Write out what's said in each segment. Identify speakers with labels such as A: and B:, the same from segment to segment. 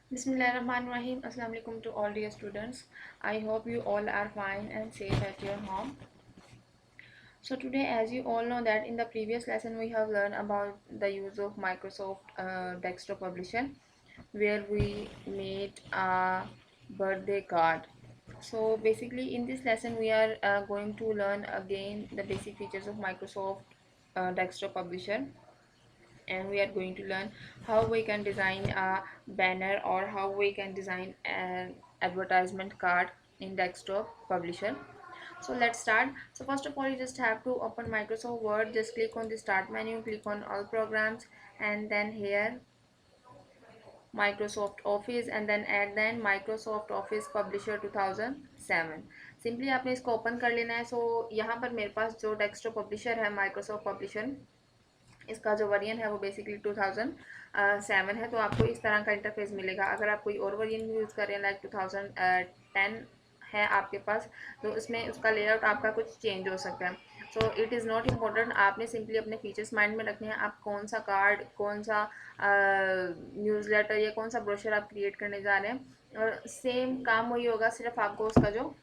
A: Bismillahirrahmanirrahim. Assalamu alaikum to all dear students. I hope you all are fine and safe at your home. So today, as you all know that in the previous lesson we have learned about the use of Microsoft Desktop Publisher, where we made a birthday card. So basically in this lesson we are going to learn again the basic features of Microsoft Desktop Publisher, and we are going to learn how we can design a banner or how we can design an advertisement card in Desktop Publisher. So let's start. So first of all, you just have to open Microsoft Word. Just click on the start menu, click on all programs, and then here Microsoft Office, and then Microsoft Office Publisher 2007. Simply आपने इसको open कर लेना है. सो यहाँ पर मेरे पास जो desktop publisher है माइक्रोसॉफ्ट पब्लिशर, इसका जो वेरिएंट है वो बेसिकली 2007 है. तो आपको इस तरह का इंटरफेस मिलेगा. अगर आप कोई और वेरिएंट यूज़ कर रहे हैं लाइक 2010 है आपके पास, तो उसमें उसका लेआउट आपका कुछ चेंज हो सकता है. So it is not important. आपने सिंपली अपने फीचर्स माइंड में रखने हैं. आप कौन सा कार्ड, कौन सा न्यूज़लेटर या कौन सा ब्रोशर आप क्रिएट करने जा रहे हैं, और सेम काम वही होगा, सिर्फ आपको उसका जो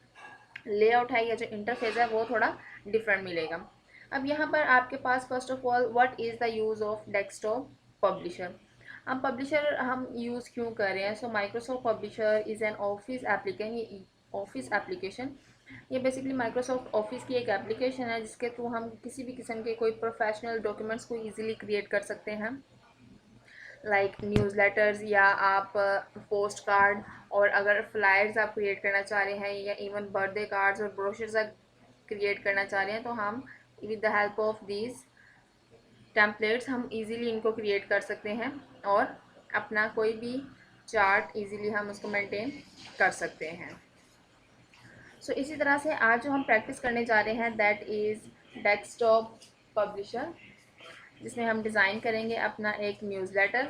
A: लेआउट है या जो इंटरफेस है वो थोड़ा डिफरेंट मिलेगा. अब यहाँ पर आपके पास first of all what is the use of desktop publisher. अब पब्लिशर हम यूज़ क्यों कर रहे हैं. So Microsoft publisher is an office application. ये बेसिकली माइक्रोसॉफ्ट ऑफिस की एक एप्लीकेशन है जिसके थ्रू हम किसी भी किस्म के कोई प्रोफेशनल डॉक्यूमेंट्स को ईजिली क्रिएट कर सकते हैं, लाइक न्यूज़लेटर्स या आप पोस्ट कार्ड, और अगर फ्लायर्स आप क्रिएट करना चाह रहे हैं या इवन बर्थडे कार्ड्स और ब्रोशर्स आप क्रिएट करना चाह रहे हैं, तो हम with the help of these templates हम इजीली इनको क्रिएट कर सकते हैं और अपना कोई भी चार्ट इजीली हम उसको मेंटेन कर सकते हैं. सो इसी तरह से आज जो हम प्रैक्टिस करने जा रहे हैं दैट इज़ डेस्कटॉप पब्लिशर, जिसमें हम डिज़ाइन करेंगे अपना एक न्यूज़लेटर.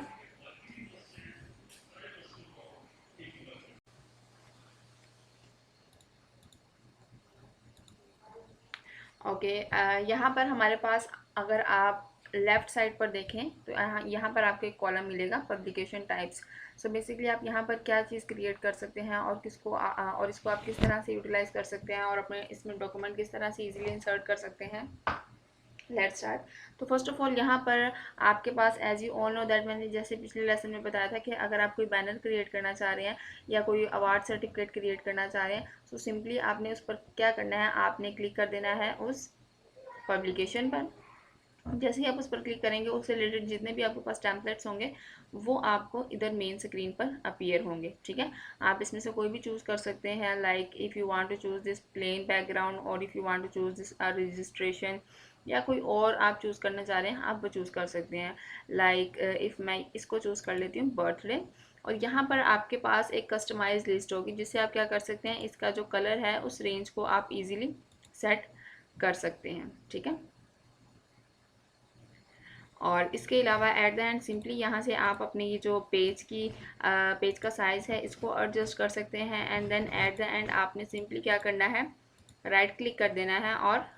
A: ओके, यहाँ पर हमारे पास अगर आप लेफ़्ट साइड पर देखें तो यहाँ पर आपको एक कॉलम मिलेगा पब्लिकेशन टाइप्स. सो बेसिकली आप यहाँ पर क्या चीज़ क्रिएट कर सकते हैं और और इसको आप किस तरह से यूटिलाइज़ कर सकते हैं और अपने इसमें डॉक्यूमेंट किस तरह से इजीली इंसर्ट कर सकते हैं. Let's start. तो फर्स्ट ऑफ ऑल यहाँ पर आपके पास as you all know that, मैंने जैसे पिछले लेसन में बताया था कि अगर आप कोई बैनर क्रिएट करना चाह रहे हैं या कोई अवार्ड सर्टिफिकेट क्रिएट करना चाह रहे हैं, तो सिंपली आपने उस पर क्या करना है, आपने क्लिक कर देना है उस पब्लिकेशन पर. जैसे ही आप उस पर क्लिक करेंगे उससे रिलेटेड जितने भी आपके पास टेम्पलेट्स होंगे वो आपको इधर मेन स्क्रीन पर अपीयर होंगे. ठीक है, आप इसमें से कोई भी चूज़ कर सकते हैं. Like if you want to choose this plain background और if you want to choose this registration, या कोई और आप चूज़ करना चाह रहे हैं आप वो चूज़ कर सकते हैं. लाइक इफ़ मैं इसको चूज़ कर लेती हूँ बर्थडे, और यहाँ पर आपके पास एक कस्टमाइज लिस्ट होगी जिससे आप क्या कर सकते हैं, इसका जो कलर है उस रेंज को आप इजीली सेट कर सकते हैं. ठीक है, और इसके अलावा एट द एंड सिंपली यहाँ से आप अपनी ये जो पेज का साइज़ है इसको एडजस्ट कर सकते हैं. And then at the end आपने सिंपली क्या करना है, राइट क्लिक कर देना है और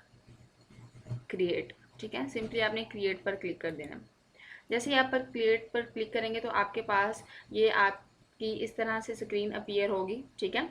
A: क्रिएट. ठीक है, सिंपली आपने क्रिएट पर क्लिक कर देना. जैसे ही आप पर क्रिएट पर क्लिक करेंगे तो आपके पास ये आपकी इस तरह से स्क्रीन अपीयर होगी. ठीक है,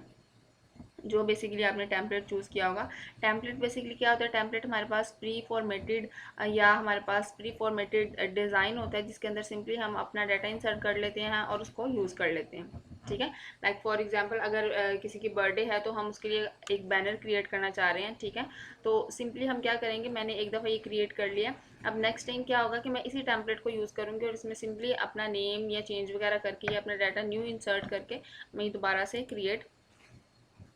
A: जो बेसिकली आपने टेम्पलेट चूज़ किया होगा. टेम्पलेट बेसिकली क्या होता है, टेम्पलेट हमारे पास प्री फॉर्मेटेड या हमारे पास प्री फॉर्मेटेड डिज़ाइन होता है जिसके अंदर सिंपली हम अपना डाटा इंसर्ट कर लेते हैं और उसको यूज़ कर लेते हैं. ठीक है, लाइक फॉर एग्जांपल अगर किसी की बर्थडे है तो हम उसके लिए एक बैनर क्रिएट करना चाह रहे हैं. ठीक है, तो सिंपली हम क्या करेंगे, मैंने एक दफ़ा ये क्रिएट कर लिया. अब नेक्स्ट टाइम क्या होगा कि मैं इसी टेम्पलेट को यूज़ करूँगी और इसमें सिंपली अपना नेम या चेंज वगैरह करके या अपना डाटा न्यू इंसर्ट करके मैं दोबारा से क्रिएट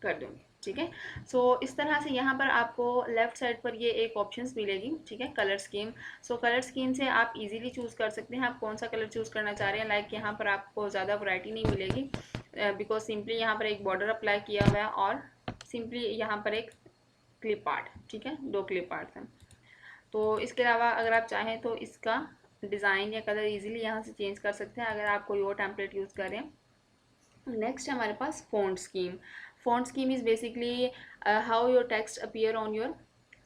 A: कर दूँगी. ठीक है, सो इस तरह से यहाँ पर आपको लेफ़्ट साइड पर ये एक ऑप्शंस मिलेगी. ठीक है, कलर स्कीम. सो कलर स्कीम से आप इजीली चूज़ कर सकते हैं आप कौन सा कलर चूज़ करना चाह रहे हैं. लाइक यहाँ पर आपको ज़्यादा वैरायटी नहीं मिलेगी बिकॉज सिंपली यहाँ पर एक बॉर्डर अप्लाई किया हुआ है और सिंपली यहाँ पर एक क्लिप आर्ट. ठीक है, 2 क्लिप आर्ट हैं. तो इसके अलावा अगर आप चाहें तो इसका डिज़ाइन या कलर ईजिली यहाँ से चेंज कर सकते हैं अगर आप कोई और टेम्पलेट यूज़ करें. नेक्स्ट है हमारे पास font scheme. Font scheme is basically how your text appear on your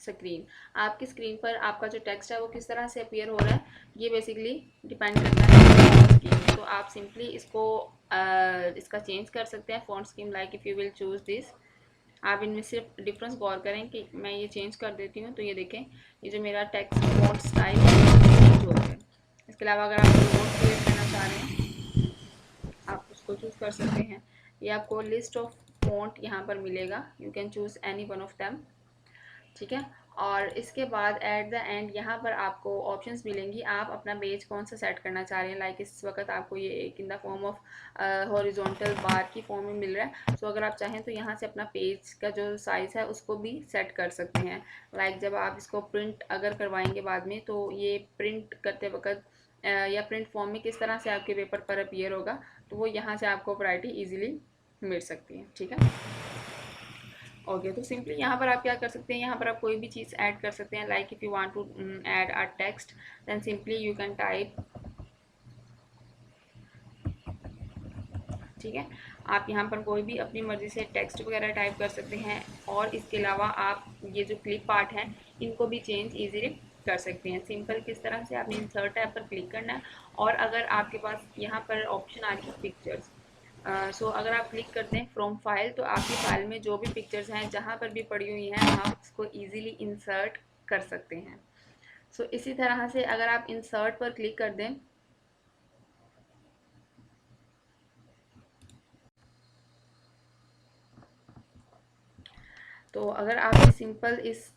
A: screen. आपकी स्क्रीन पर आपका जो टेक्स्ट है वो किस तरह से अपीयर हो रहा है, ये बेसिकली डिपेंड करता है फ़ॉन्ट स्कीम. तो आप सिंपली इसको इसका चेंज कर सकते हैं font scheme, like if you will choose this. आप इनमें सिर्फ डिफरेंस गौर करें कि मैं ये चेंज कर देती हूँ तो ये देखें, ये जो मेरा टेक्स्ट फॉन्ट स्टाइल चेंज हो गया है। इसके अलावा अगर आप नोट क्रिएट करना चाह रहे हैं आप उसको चूज़ कर सकते हैं। ये आपको लिस्ट ऑफ फॉन्ट यहाँ पर मिलेगा, you can choose any one of them, ठीक है। और इसके बाद एट द एंड यहाँ पर आपको ऑप्शंस मिलेंगी, आप अपना पेज कौन सा सेट करना चाह रहे हैं। लाइक इस वक्त आपको ये एक in the form of horizontal बार की फॉर्म में मिल रहा है। सो अगर आप चाहें तो यहाँ से अपना पेज का जो साइज़ है उसको भी सेट कर सकते हैं। लाइक जब आप इसको प्रिंट अगर करवाएंगे बाद में, तो ये प्रिंट करते वक्त या प्रिंट फॉर्म में किस तरह से आपके पेपर पर अपीयर होगा, तो वो यहाँ से आपको वैरायटी ईजिली मिल सकती है, ठीक है। ओके, तो सिंपली यहाँ पर आप क्या कर सकते हैं, यहाँ पर आप कोई भी चीज़ ऐड कर सकते हैं। Like if you want to add a text, then simply you can type, ठीक है। आप यहाँ पर कोई भी अपनी मर्ज़ी से टेक्स्ट वगैरह टाइप कर सकते हैं। और इसके अलावा आप ये जो क्लिप आर्ट है इनको भी चेंज ईजीली कर सकते हैं। सिंपल किस तरह से, आपने इंसर्ट टैब पर क्लिक करना है और अगर आपके पास यहाँ पर ऑप्शन आ रही है पिक्चर्स, सो अगर आप क्लिक करते हैं फ्रॉम फाइल, तो आपकी फाइल में जो भी पिक्चर्स हैं जहाँ पर भी पड़ी हुई हैं आप उसको ईजिली इंसर्ट कर सकते हैं। सो इसी तरह से अगर आप इंसर्ट पर क्लिक कर दें, तो अगर आप सिंपल इस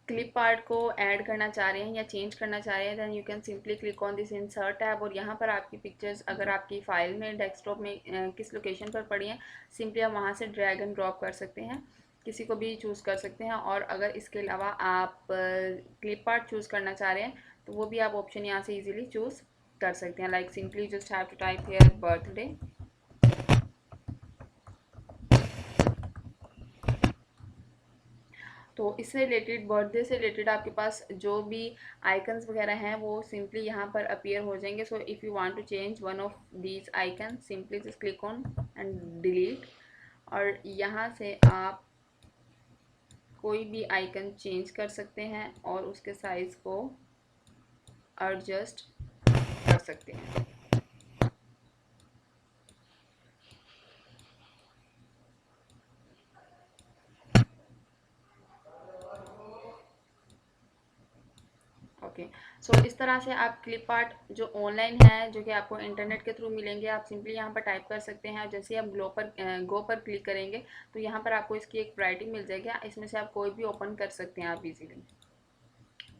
A: क्लिप आर्ट को ऐड करना चाह रहे हैं या चेंज करना चाह रहे हैं, then you can simply click on this insert tab और यहाँ पर आपकी पिक्चर्स अगर आपकी फाइल में डेस्कटॉप में किस लोकेशन पर पड़ी हैं, सिंपली आप वहाँ से ड्रैग एंड ड्रॉप कर सकते हैं, किसी को भी चूज़ कर सकते हैं। और अगर इसके अलावा आप क्लिप आर्ट चूज़ करना चाह रहे हैं तो वो भी आप ऑप्शन यहाँ से ईजिली चूज़ कर सकते हैं। Like simply just have to type here birthday, तो इससे रिलेटेड, बर्थडे से रिलेटेड आपके पास जो भी आइकन्स वगैरह हैं वो सिंपली यहाँ पर अपीयर हो जाएंगे। So if you want to change one of these icon, simply just click on and delete, और यहाँ से आप कोई भी आइकन चेंज कर सकते हैं और उसके साइज़ को एडजस्ट कर सकते हैं। ओके, सो इस तरह से आप क्लिप आर्ट जो ऑनलाइन है, जो कि आपको इंटरनेट के थ्रू मिलेंगे, आप सिंपली यहाँ पर टाइप कर सकते हैं। जैसे आप गो पर क्लिक करेंगे तो यहाँ पर आपको इसकी एक वैरायटी मिल जाएगी, इसमें से आप कोई भी ओपन कर सकते हैं आप इजीली,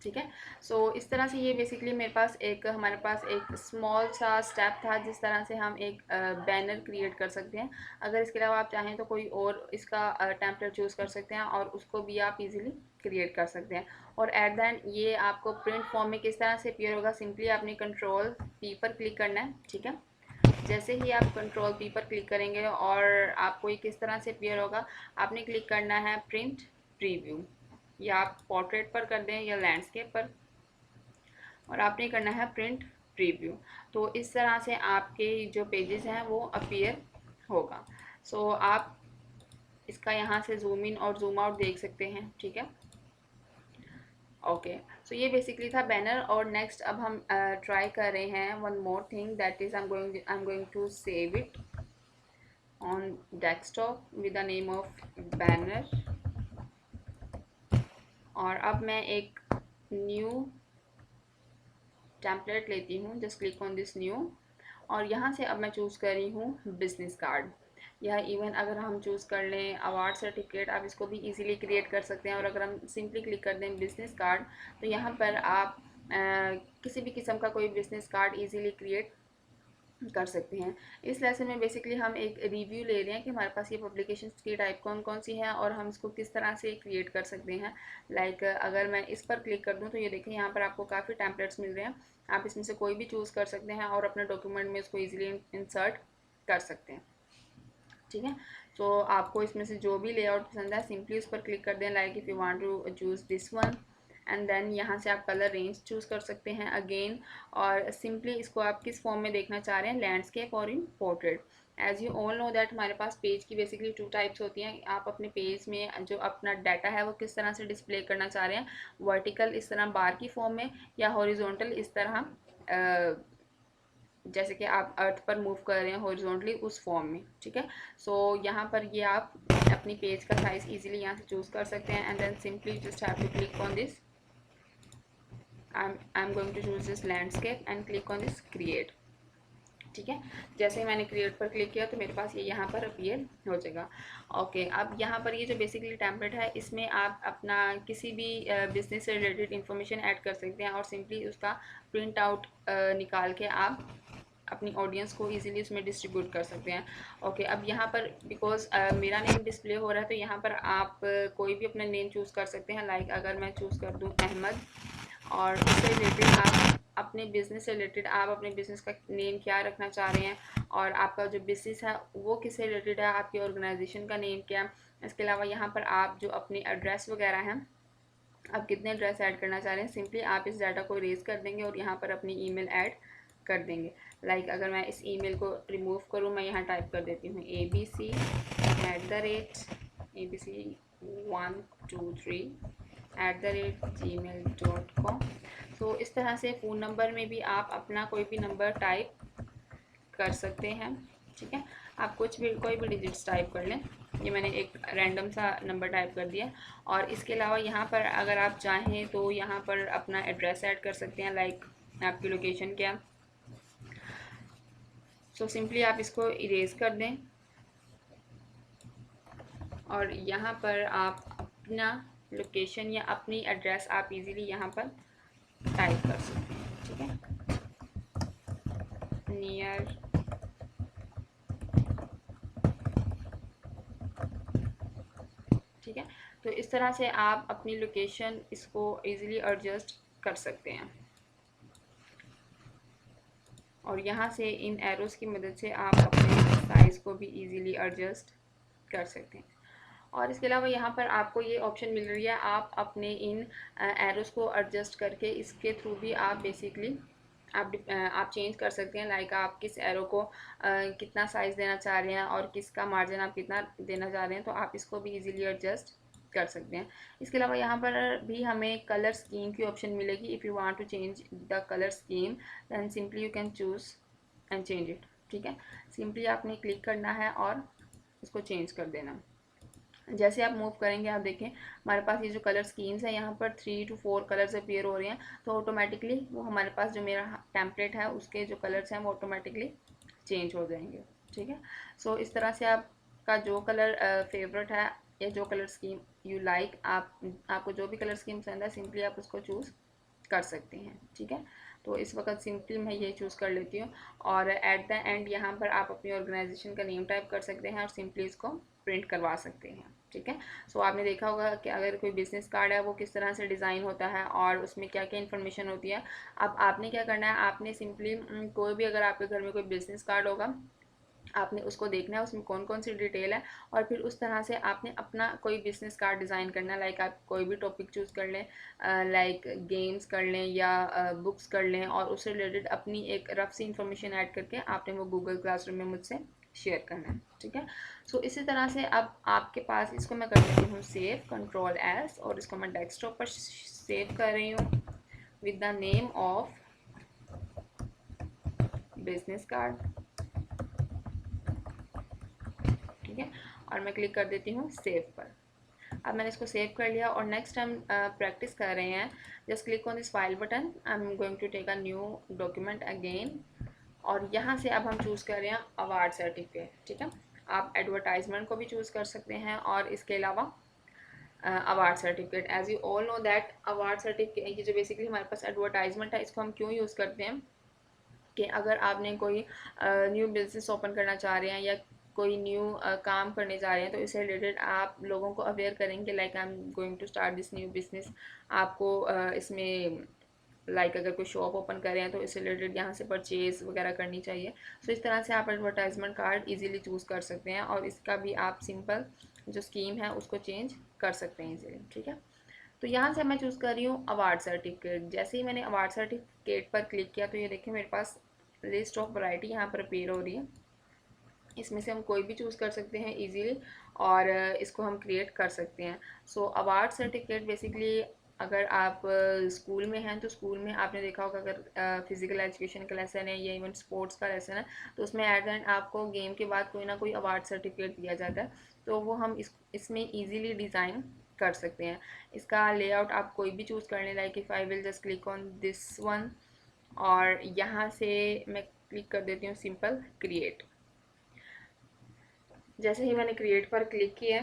A: ठीक है। सो इस तरह से ये बेसिकली मेरे पास एक, हमारे पास एक स्मॉल सा स्टेप था जिस तरह से हम एक बैनर क्रिएट कर सकते हैं। अगर इसके अलावा आप चाहें तो कोई और इसका टेम्पलेट चूज़ कर सकते हैं और उसको भी आप इजीली क्रिएट कर सकते हैं। और एट द एंड ये आपको प्रिंट फॉर्म में किस तरह से अपीयर होगा, सिंपली आपने कंट्रोल पी पर क्लिक करना है, ठीक है। जैसे ही आप कंट्रोल पी पर क्लिक करेंगे और आपको ये किस तरह से अपीयर होगा, आपने क्लिक करना है प्रिंट प्रीव्यू, या आप पोर्ट्रेट पर कर दें या लैंडस्केप पर, और आपने करना है प्रिंट प्रीव्यू। तो इस तरह से आपके जो पेजेस हैं वो अपीयर होगा। सो आप इसका यहाँ से जूम इन और जूम आउट देख सकते हैं, ठीक है। ओके, सो ये बेसिकली था बैनर। और नेक्स्ट अब हम ट्राई कर रहे हैं one more thing, that is I am going to save it on desktop with the name of banner. और अब मैं एक न्यू टेम्पलेट लेती हूँ, just click on this new, और यहाँ से अब मैं चूज़ कर रही हूँ बिजनेस कार्ड। या इवन अगर हम चूज़ कर लें अवार्ड सर्टिफिकेट, आप इसको भी इजीली क्रिएट कर सकते हैं। और अगर हम सिंपली क्लिक कर दें बिजनेस कार्ड, तो यहाँ पर आप किसी भी किस्म का कोई बिजनेस कार्ड इजीली क्रिएट कर सकते हैं। इस लेसन में बेसिकली हम एक रिव्यू ले रहे हैं कि हमारे पास ये पब्लिकेशंस की टाइप कौन कौन सी हैं और हम इसको किस तरह से क्रिएट कर सकते हैं। लाइक अगर मैं इस पर क्लिक कर दूं तो ये देखें यहाँ पर आपको काफ़ी टेम्पलेट्स मिल रहे हैं, आप इसमें से कोई भी चूज़ कर सकते हैं और अपने डॉक्यूमेंट में इसको ईजिली इंसर्ट कर सकते हैं, ठीक है। तो आपको इसमें से जो भी लेआउट पसंद है सिंपली उस पर क्लिक कर दें। Like if you want to choose this one, and then यहाँ से आप कलर रेंज चूज़ कर सकते हैं अगेन। और सिंपली इसको आप किस फॉर्म में देखना चाह रहे हैं, लैंडस्केप और इन portrait. As you all know that हमारे पास पेज की बेसिकली टू टाइप्स होती हैं। आप अपने पेज में जो अपना डाटा है वो किस तरह से डिस्प्ले करना चाह रहे हैं, वर्टिकल इस तरह बार की फॉर्म में, या हॉरिजॉन्टल इस तरह जैसे कि आप अर्थ पर मूव कर रहे हैं हॉरिजॉन्टली उस फॉर्म में, ठीक है। सो यहाँ पर ये आप अपनी पेज का साइज इजीली यहाँ से चूज कर सकते हैं and then simply just have to click on this. I'm going to choose this landscape and click on this create, ठीक है। जैसे ही मैंने क्रिएट पर क्लिक किया तो मेरे पास ये यहाँ पर अपीयर हो जाएगा। ओके, अब यहाँ पर ये जो बेसिकली टेम्पलेट है इसमें आप अपना किसी भी बिजनेस से रिलेटेड इंफॉर्मेशन ऐड कर सकते हैं और सिंपली उसका प्रिंट आउट निकाल के आप अपनी ऑडियंस को इजीली उसमें डिस्ट्रीब्यूट कर सकते हैं। ओके, अब यहाँ पर बिकॉज मेरा नेम डिस्प्ले हो रहा है तो यहाँ पर आप कोई भी अपना नेम चूज़ कर सकते हैं। लाइक अगर मैं चूज़ कर दूँ अहमद और उससे रिलेटेड आप अपने बिज़नेस से रिलेटेड आप अपने बिज़नेस का नेम क्या रखना चाह रहे हैं और आपका जो बिज़नेस है वो किससे रिलेटेड है, आपकी ऑर्गेनाइजेशन का नेम क्या है। इसके अलावा यहाँ पर आप जो अपने एड्रेस वगैरह हैं, आप कितने एड्रेस ऐड करना चाह रहे हैं, सिंपली आप इस डाटा को इरेज कर देंगे और यहाँ पर अपनी ईमेल ऐड कर देंगे। लाइक अगर मैं इस ईमेल को रिमूव करूँ, मैं यहाँ टाइप कर देती हूँ abc@abc123@gmail.com। तो इस तरह से फ़ोन नंबर में भी आप अपना कोई भी नंबर टाइप कर सकते हैं, ठीक है। आप कुछ भी कोई भी डिजिट्स टाइप कर लें। ये मैंने एक रैंडम सा नंबर टाइप कर दिया और इसके अलावा यहाँ पर अगर आप चाहें तो यहाँ पर अपना एड्रेस ऐड कर सकते हैं। लाइक आपकी लोकेशन क्या, सो सिंपली आप इसको इरेज कर दें और यहाँ पर आप अपना लोकेशन या अपनी एड्रेस आप इजीली यहाँ पर टाइप कर सकते हैं, ठीक है। नियर ठीक है। तो इस तरह से आप अपनी लोकेशन इसको इजीली एडजस्ट कर सकते हैं और यहाँ से इन एरोज़ की मदद से आप अपने साइज़ को भी इजीली एडजस्ट कर सकते हैं। और इसके अलावा यहाँ पर आपको ये ऑप्शन मिल रही है, आप अपने इन एरोज़ को एडजस्ट करके इसके थ्रू भी आप बेसिकली आप चेंज कर सकते हैं। लाइक आप किस एरो को कितना साइज़ देना चाह रहे हैं और किसका मार्जिन आप कितना देना चाह रहे हैं, तो आप इसको भी इजीली एडजस्ट कर सकते हैं। इसके अलावा यहाँ पर भी हमें कलर स्कीम की ऑप्शन मिलेगी। If you want to change the colour scheme then simply you can choose and change it, ठीक है। सिंपली आपने क्लिक करना है और इसको चेंज कर देना। जैसे आप मूव करेंगे आप देखें हमारे पास ये जो कलर स्कीम्स है यहाँ पर 3 to 4 कलर्स अपीयर हो रहे हैं, तो ऑटोमेटिकली वो हमारे पास जो मेरा टेम्पलेट है उसके जो कलर्स हैं वो ऑटोमेटिकली चेंज हो जाएंगे, ठीक है। सो इस तरह से आपका जो कलर फेवरेट है या जो कलर स्कीम यू लाइक, आपको जो भी कलर स्कीम पसंद है सिंपली आप उसको चूज़ कर सकते हैं, ठीक है। तो इस वक्त सिंपली मैं ये चूज़ कर लेती हूँ और एट द एंड यहाँ पर आप अपनी ऑर्गेनाइजेशन का नेम टाइप कर सकते हैं और सिंपली इसको प्रिंट करवा सकते हैं, ठीक है। सो आपने देखा होगा कि अगर कोई बिजनेस कार्ड है वो किस तरह से डिज़ाइन होता है और उसमें क्या क्या इन्फॉर्मेशन होती है। अब आपने क्या करना है, आपने सिंपली कोई भी अगर आपके घर में कोई बिजनेस कार्ड होगा आपने उसको देखना है उसमें कौन कौन सी डिटेल है और फिर उस तरह से आपने अपना कोई बिजनेस कार्ड डिज़ाइन करना है। लाइक आप कोई भी टॉपिक चूज़ कर लें, लाइक गेम्स कर लें या बुक्स कर लें और उससे रिलेटेड अपनी एक रफ सी इंफॉर्मेशन ऐड करके आपने वो गूगल क्लासरूम में मुझसे शेयर करना है, ठीक है। सो इसी तरह से अब आपके पास इसको मैं कर देती हूँ सेव, Ctrl+S और इसको मैं डेस्कटॉप पर सेव कर रही हूँ with the name of business card, ठीक है। और मैं क्लिक कर देती हूँ सेव पर। अब मैंने इसको सेव कर लिया और नेक्स्ट हम प्रैक्टिस कर रहे हैं। Just click on this file button, I am going to take a new document again और यहाँ से अब हम चूज़ कर रहे हैं अवार्ड सर्टिफिकेट, ठीक है। आप एडवर्टाइजमेंट को भी चूज़ कर सकते हैं और इसके अलावा award certificate. As you all know that award certificate ये जो बेसिकली हमारे पास एडवर्टाइजमेंट है इसको हम क्यों यूज़ करते हैं कि अगर आपने कोई न्यू बिज़नेस ओपन करना चाह रहे हैं या कोई न्यू काम करने जा रहे हैं तो इससे रिलेटेड आप लोगों को अवेयर करेंगे like I am going to start this new business. आपको इसमें लाइक अगर कोई शॉप ओपन कर रहे हैं तो इससे रिलेटेड यहाँ से परचेज़ वगैरह करनी चाहिए। सो इस तरह से आप एडवर्टाइजमेंट कार्ड इजीली चूज़ कर सकते हैं और इसका भी आप सिंपल जो स्कीम है उसको चेंज कर सकते हैं इजीली, ठीक है। तो यहाँ से मैं चूज़ कर रही हूँ अवार्ड सर्टिफिकेट। जैसे ही मैंने अवार्ड सर्टिफिकेट पर क्लिक किया तो ये देखिए मेरे पास लिस्ट ऑफ वैरायटी यहाँ पर अपीयर हो रही है। इसमें से हम कोई भी चूज़ कर सकते हैं इजीली और इसको हम क्रिएट कर सकते हैं। सो अवार्ड सर्टिफिकेट बेसिकली अगर आप स्कूल में हैं तो स्कूल में आपने देखा होगा, अगर फिजिकल एजुकेशन का लेसन है या इवन स्पोर्ट्स का लेसन है, तो उसमें एट द एंड आपको गेम के बाद कोई ना कोई अवार्ड सर्टिफिकेट दिया जाता है। तो वो हम इसमें ईजीली डिज़ाइन कर सकते हैं। इसका लेआउट आप कोई भी चूज़ कर लें, like if I will just click on this one, और यहाँ से मैं क्लिक कर देती हूँ सिंपल क्रिएट। जैसे ही मैंने क्रिएट पर क्लिक किया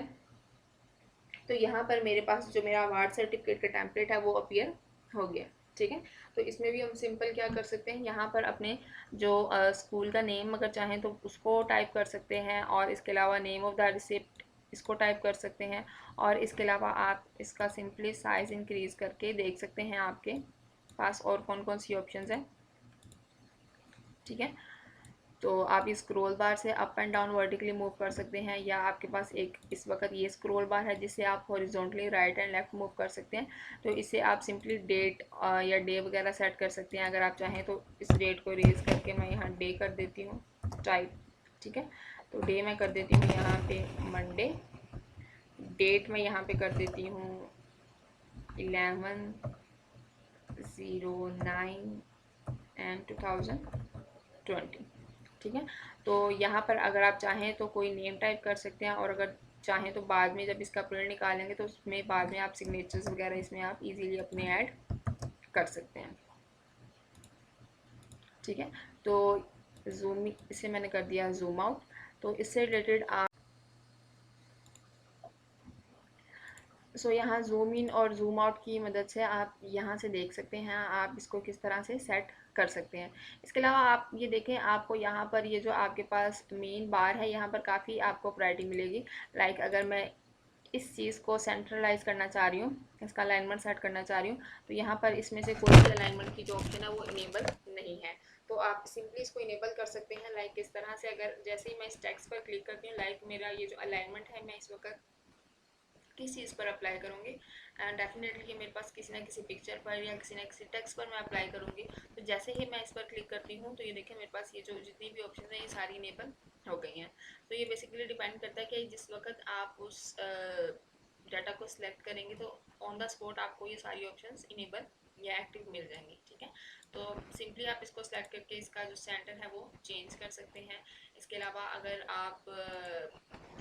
A: तो यहाँ पर मेरे पास जो मेरा अवार्ड सर्टिफिकेट का टेम्पलेट है वो अपीयर हो गया। ठीक है, तो इसमें भी हम सिंपल क्या कर सकते हैं, यहाँ पर अपने जो स्कूल का नेम अगर चाहें तो उसको टाइप कर सकते हैं, और इसके अलावा नेम ऑफ द रिसिप्ट इसको टाइप कर सकते हैं, और इसके अलावा आप इसका सिंपली साइज़ इंक्रीज़ करके देख सकते हैं आपके पास और कौन कौन सी ऑप्शंस हैं। ठीक है, तो आप इस स्क्रॉल बार से up and down vertically move कर सकते हैं, या आपके पास एक इस वक्त ये स्क्रॉल बार है जिससे आप horizontally right and left move कर सकते हैं। तो इससे आप सिंपली डेट या डे वगैरह सेट कर सकते हैं अगर आप चाहें तो। इस डेट को रेज करके मैं यहाँ डे कर देती हूँ टाइप। ठीक है, तो डे मैं कर देती हूँ यहाँ पे मंडे, डेट मैं यहाँ पे कर देती हूँ 11/09/2020। ठीक है, तो यहाँ पर अगर आप चाहें तो कोई नेम टाइप कर सकते हैं, और अगर चाहें तो बाद में जब इसका प्रिंट निकालेंगे तो उसमें बाद में आप सिग्नेचर्स वगैरह इसमें आप इजीली अपने ऐड कर सकते हैं। ठीक है, तो जूम इसे मैंने कर दिया जूम आउट। तो इससे रिलेटेड आप यहाँ जूम इन और जूम आउट की मदद से आप यहाँ से देख सकते हैं आप इसको किस तरह से सेट कर सकते हैं। इसके अलावा आप ये देखें, आपको यहाँ पर ये जो आपके पास मेन बार है यहाँ पर काफ़ी आपको वैरायटी मिलेगी। लाइक अगर मैं इस चीज़ को सेंट्रलाइज करना चाह रही हूँ, इसका अलाइनमेंट सेट करना चाह रही हूँ, तो यहाँ पर इसमें से कोई भी अलाइनमेंट की जो ऑप्शन है वो इनेबल नहीं है। तो आप सिंपली इसको इनेबल कर सकते हैं। लाइक इस तरह से, अगर जैसे ही मैं इस टेक्स्ट पर क्लिक करती हूँ, लाइक मेरा ये जो अलाइनमेंट है मैं इस वक्त किस चीज़ पर अप्लाई करूँगी, एंड डेफिनेटली मेरे पास किसी ना किसी पिक्चर पर या किसी ना किसी टेक्स्ट पर मैं अप्लाई करूँगी। तो जैसे ही मैं इस पर क्लिक करती हूँ तो ये देखें मेरे पास ये जो जितनी भी ऑप्शन है ये सारी इनेबल हो गई हैं। तो ये बेसिकली डिपेंड करता है कि जिस वक्त आप उस डाटा को सिलेक्ट करेंगे तो ऑन द स्पॉट आपको ये सारी ऑप्शंस इनेबल या एक्टिव मिल जाएंगी। ठीक है, तो सिंपली आप इसको सिलेक्ट करके इसका जो सेंटर है वो चेंज कर सकते हैं। इसके अलावा अगर आप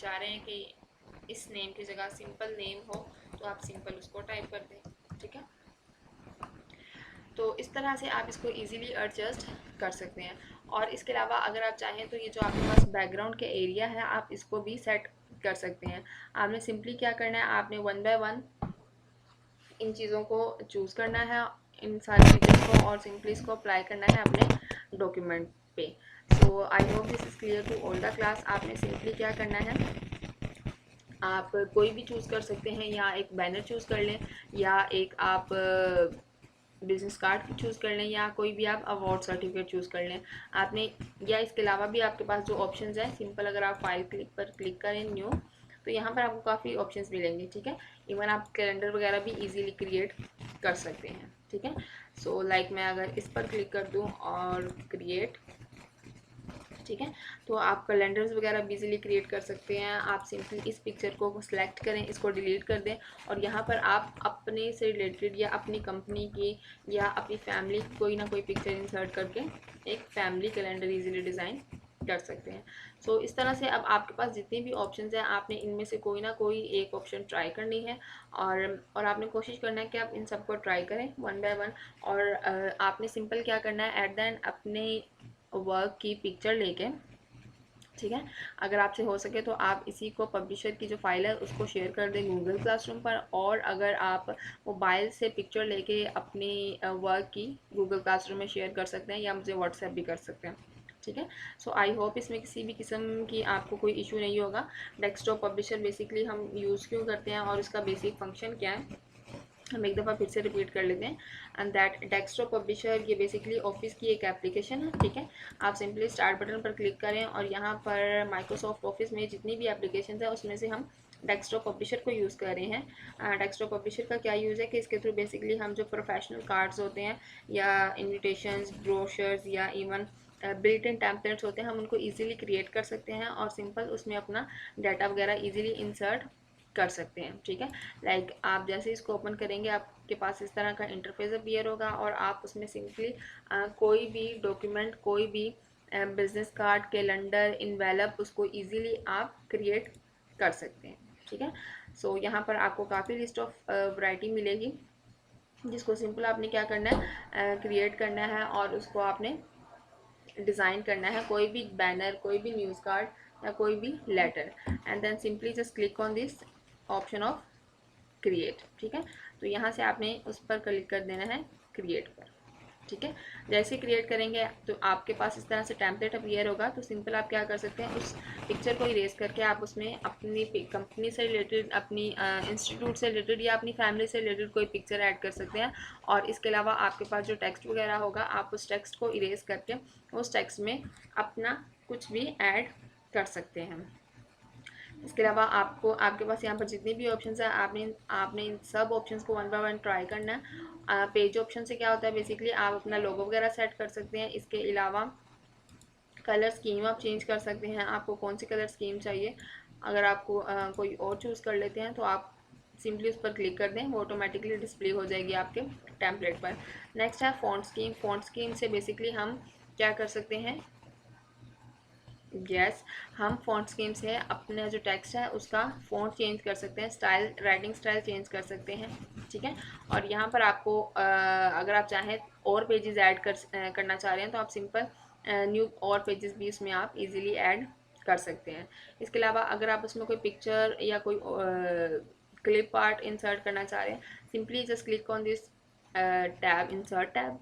A: चाह रहे हैं कि इस नेम की जगह सिंपल नेम हो तो आप सिंपल उसको टाइप कर दें। ठीक है, तो इस तरह से आप इसको इजीली एडजस्ट कर सकते हैं। और इसके अलावा अगर आप चाहें तो ये जो आपके पास बैकग्राउंड के एरिया है आप इसको भी सेट कर सकते हैं। आपने सिंपली क्या करना है, आपने वन बाय वन इन चीज़ों को चूज़ करना है, इन सारी चीज़ों को, और सिंपली इसको अप्लाई करना है अपने डॉक्यूमेंट पे। So I hope this is clear to all the class. आपने सिंपली क्या करना है, आप कोई भी चूज़ कर सकते हैं, या एक बैनर चूज़ कर लें, या एक आप बिजनेस कार्ड चूज़ कर लें, या कोई भी आप अवार्ड सर्टिफिकेट चूज़ कर लें आपने। या इसके अलावा भी आपके पास जो ऑप्शंस हैं, सिंपल अगर आप फाइल क्लिक पर क्लिक करें न्यू, तो यहाँ पर आपको काफ़ी ऑप्शंस मिलेंगे। ठीक है, इवन आप कैलेंडर वगैरह भी इजीली क्रिएट कर सकते हैं। ठीक है, सो लाइक मैं अगर इस पर क्लिक कर दूँ और क्रिएट, ठीक है, तो आप कैलेंडर्स वगैरह भी इजीली क्रिएट कर सकते हैं। आप सिंपली इस पिक्चर को सिलेक्ट करें, इसको डिलीट कर दें, और यहाँ पर आप अपने से रिलेटेड या अपनी कंपनी की या अपनी फैमिली की कोई ना कोई पिक्चर इंसर्ट करके एक फैमिली कैलेंडर इजीली डिज़ाइन कर सकते हैं। सो इस तरह से अब आपके पास जितनी भी ऑप्शंस हैं आपने इनमें से कोई ना कोई एक ऑप्शन ट्राई करनी है, और आपने कोशिश करना है कि आप इन सबको ट्राई करें वन बाय वन। और आपने सिंपल क्या करना है, एट द एंड अपने वर्क की पिक्चर लेके, ठीक है, अगर आपसे हो सके तो आप इसी को पब्लिशर की जो फाइल है उसको शेयर कर दें गूगल क्लासरूम पर, और अगर आप मोबाइल से पिक्चर लेके अपनी वर्क की गूगल क्लासरूम में शेयर कर सकते हैं, या मुझे व्हाट्सएप भी कर सकते हैं। ठीक है, सो आई होप इसमें किसी भी किस्म की आपको कोई इशू नहीं होगा। डेस्कटॉप पब्लिशर बेसिकली हम यूज़ क्यों करते हैं और उसका बेसिक फंक्शन क्या है, हम एक दफ़ा फिर से रिपीट कर लेते हैं। एंड दैट डेस्कटॉप पब्लिशर ये बेसिकली ऑफिस की एक एप्लीकेशन है। ठीक है, आप सिंपली स्टार्ट बटन पर क्लिक करें, और यहाँ पर माइक्रोसॉफ्ट ऑफिस में जितनी भी एप्लीकेशन है उसमें से हम डेस्कटॉप पब्लिशर को यूज़ कर रहे हैं। डेस्कटॉप पब्लिशर का क्या यूज़ है कि इसके थ्रू बेसिकली हम जो प्रोफेशनल कार्ड्स होते हैं, या इन्विटेशंस, ब्रोशर्स, या इवन बिल्ट इन टेम्पलेट्स होते हैं, हम उनको ईजिली क्रिएट कर सकते हैं, और सिंपल उसमें अपना डाटा वगैरह ईजिली इंसर्ट कर सकते हैं। ठीक है, लाइक आप जैसे इसको ओपन करेंगे आपके पास इस तरह का इंटरफेस अपीयर होगा और आप उसमें सिंपली कोई भी डॉक्यूमेंट, कोई भी बिजनेस कार्ड, कैलेंडर, इन्वेलप, उसको इजीली आप क्रिएट कर सकते हैं। ठीक है, सो यहाँ पर आपको काफ़ी लिस्ट ऑफ वैरायटी मिलेगी, जिसको सिंपल आपने क्या करना है, क्रिएट करना है और उसको आपने डिज़ाइन करना है, कोई भी बैनर, कोई भी न्यूज़ कार्ड या कोई भी letter, and then simply just click on this option of create. ठीक है, तो यहाँ से आपने उस पर क्लिक कर देना है क्रिएट पर। ठीक है, जैसे क्रिएट करेंगे तो आपके पास इस तरह से टेम्पलेट अपीयर होगा। तो सिंपल आप क्या कर सकते हैं, उस पिक्चर को इरेज करके आप उसमें अपनी कंपनी से रिलेटेड, अपनी इंस्टीट्यूट से रिलेटेड या अपनी फैमिली से रिलेटेड कोई पिक्चर ऐड कर सकते हैं। और इसके अलावा आपके पास जो टेक्स्ट वगैरह होगा, आप उस टेक्स्ट को इरेज करके उस टेक्स्ट में अपना कुछ भी ऐड कर सकते हैं। इसके अलावा आपको, आपके पास यहाँ पर जितने भी ऑप्शंस हैं, आपने इन सब ऑप्शंस को वन बाय वन ट्राई करना है। पेज ऑप्शन से क्या होता है, बेसिकली आप अपना लोगो वगैरह सेट कर सकते हैं। इसके अलावा कलर स्कीम आप चेंज कर सकते हैं, आपको कौन सी कलर स्कीम चाहिए। अगर आपको कोई और चूज़ कर लेते हैं तो आप सिंपली उस पर क्लिक कर दें, वो ऑटोमेटिकली डिस्प्ले हो जाएगी आपके टेम्पलेट पर। नेक्स्ट है फ़ॉन्ट स्कीम। फ़ॉन्ट स्कीम से बेसिकली हम क्या कर सकते हैं, यस, हम फ़ॉन्ट स्कीम से अपना जो टेक्स्ट है उसका फ़ॉन्ट चेंज कर सकते हैं, स्टाइल, राइटिंग स्टाइल चेंज कर सकते हैं। ठीक है, और यहाँ पर आपको अगर आप चाहें और पेजेस ऐड करना चाह रहे हैं तो आप सिंपल न्यू और पेजेस भी उसमें आप इजीली ऐड कर सकते हैं। इसके अलावा अगर आप उसमें कोई पिक्चर या कोई क्लिप आर्ट इंसर्ट करना चाह रहे हैं, simply just click on this tab, insert tab.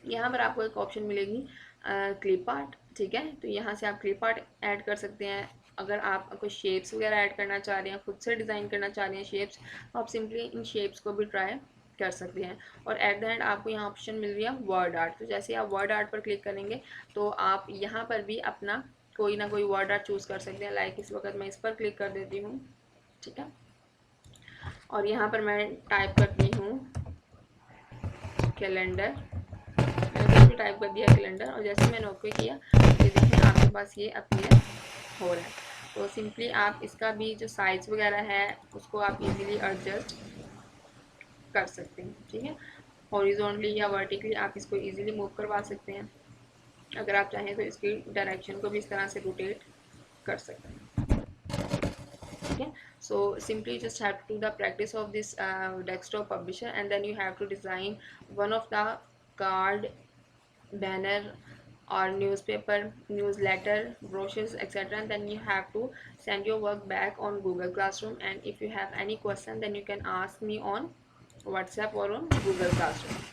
A: यहाँ पर आपको एक ऑप्शन मिलेगी क्लिप आर्ट। ठीक है, तो यहाँ से आप क्लिप आर्ट ऐड कर सकते हैं। अगर आप कोई शेप्स वगैरह ऐड करना चाह रहे हैं, खुद से डिज़ाइन करना चाह रहे हैं शेप्स, तो आप सिंपली इन शेप्स को भी ट्राई कर सकते हैं। और एट द एंड आपको यहाँ ऑप्शन मिल रही है वर्ड आर्ट। तो जैसे आप वर्ड आर्ट पर क्लिक करेंगे तो आप यहाँ पर भी अपना कोई ना कोई वर्ड आर्ट चूज़ कर सकते हैं। लाइक इस वक्त मैं इस पर क्लिक कर देती हूँ। ठीक है, और यहाँ पर मैं टाइप करती हूँ कैलेंडर, मैंने कुछ भी टाइप कर दिया कैलेंडर, और जैसे मैंने ओके किया ये देखिए आपके पास ये अपीयर हो रहा है। तो सिंपली आप इसका भी जो साइज वगैरह है उसको आप इजीली एडजस्ट कर सकते हैं। ठीक है, हॉरिजॉन्टली या वर्टिकली आप इसको इजीली मूव करवा सकते हैं। अगर आप चाहें तो इसकी डायरेक्शन को भी इस तरह से रोटेट कर सकते हैं। ठीक है, so simply just have to do the practice of this desktop publisher, and then you have to design one of the card, banner or newspaper, newsletter, brochures, etc. And then you have to send your work back on Google Classroom, and if you have any question then you can ask me on WhatsApp or on Google Classroom.